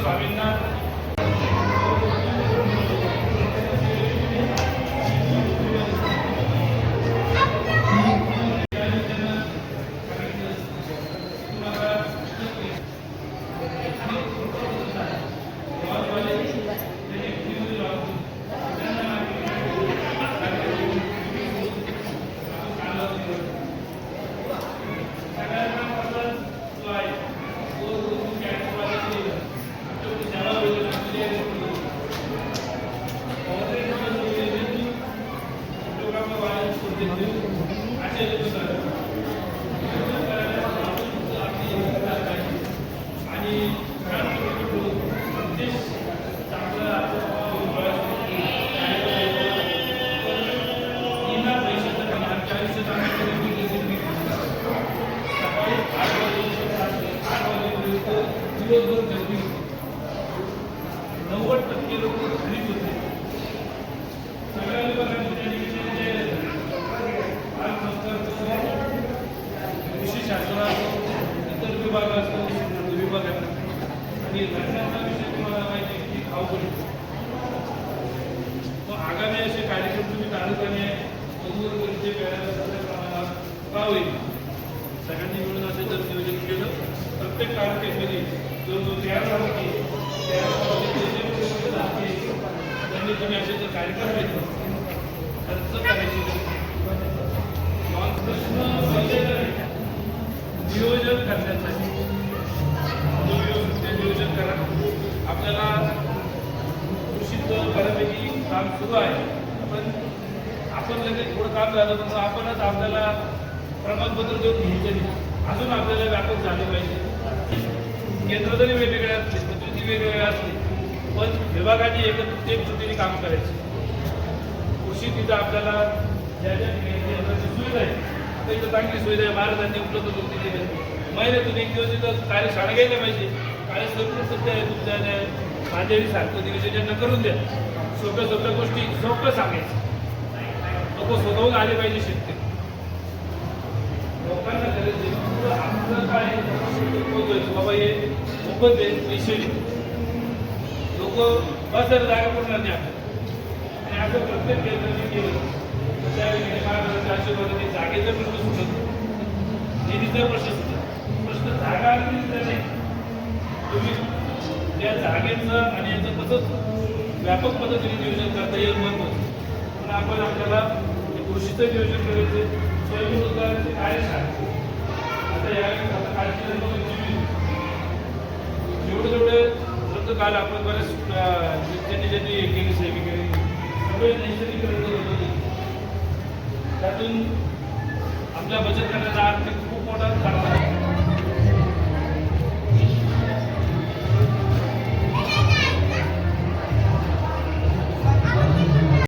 स्वामींना दिवसभर गर्दी होती. 90% लोक घरीच होते. सगळ्या लोकांनी कृषी शास्त्र असो, इतर विभाग असतो, विभागांना आणि रसायनाचा विषय तुम्हाला माहिती आहे की अवघड. मग आगामी असे कार्यक्रम तुम्ही तालुक्याने मजूरगरीचे प्रमाणात का होईल सगळ्यांनी मिळून असे जर नियोजन केलं प्रत्येक तालुक्यामध्ये जो तयार होते त्यांनी तुम्ही असे जर कार्यक्रम घेतले खर्च करायची प्रश्न नियोजन करण्यासाठी नियोजन करा. आपल्याला कृषीचं बऱ्यापैकी काम सुरू आहे पण आपण लगेच थोडं काम झालं म्हणून आपणच आपल्याला प्रमाणपत्र देऊन घ्यायचं नाही. अजून आपल्याला व्यापक झाले पाहिजे. केंद्र जरी वेगवेगळे असले पद्धती वेगवेगळ्या असले पण विभागाने एकत्रितपणे काम करायचे. कृषी तिथं आपल्याला ज्या ज्या ठिकाणी सुविधा आहे आता इथं चांगली सुविधा आहे. महाराजांनी उपलब्ध करून दिलेली आहे. महिन्यातून एक दिवस इथं कार्यशाळा घ्यायला पाहिजे. कार्यसंकुल सध्या आहे तुमच्या माझ्यासारखं नियोजन करून द्या. सोप्या सोप्या गोष्टी सोपं सांगायचं. लोक स्वतःहून आले पाहिजे. शेतकरी लोकांना करायचे आपलं काय बाबा हे मोफत आहे पैसे लोक बस जागा पडणार नाही आपल्याला. आणि असं प्रत्येक केंद्राने केलं त्यावेळी महाराष्ट्राच्या आशीर्वादाने जागेचा प्रश्न सुटत निधीचा प्रश्न सुटत. प्रश्न जागा आणि नाही तुम्ही त्या जागेचं आणि याचं कसं व्यापक पद्धतीने नियोजन करता येईल महत्त्वाचं. पण आपण आपल्याला कृषीचं नियोजन करायचं. स्वयंरोजगाराचे कार्यशाळा आता यावेळी कार्यक्रम जेवढे काल आपण बरेच ज्यांनी हे केली सेवी केली सगळे नैसर्गिक त्यातून आपल्या बचत करण्याचा आर्थिक खूप मोठा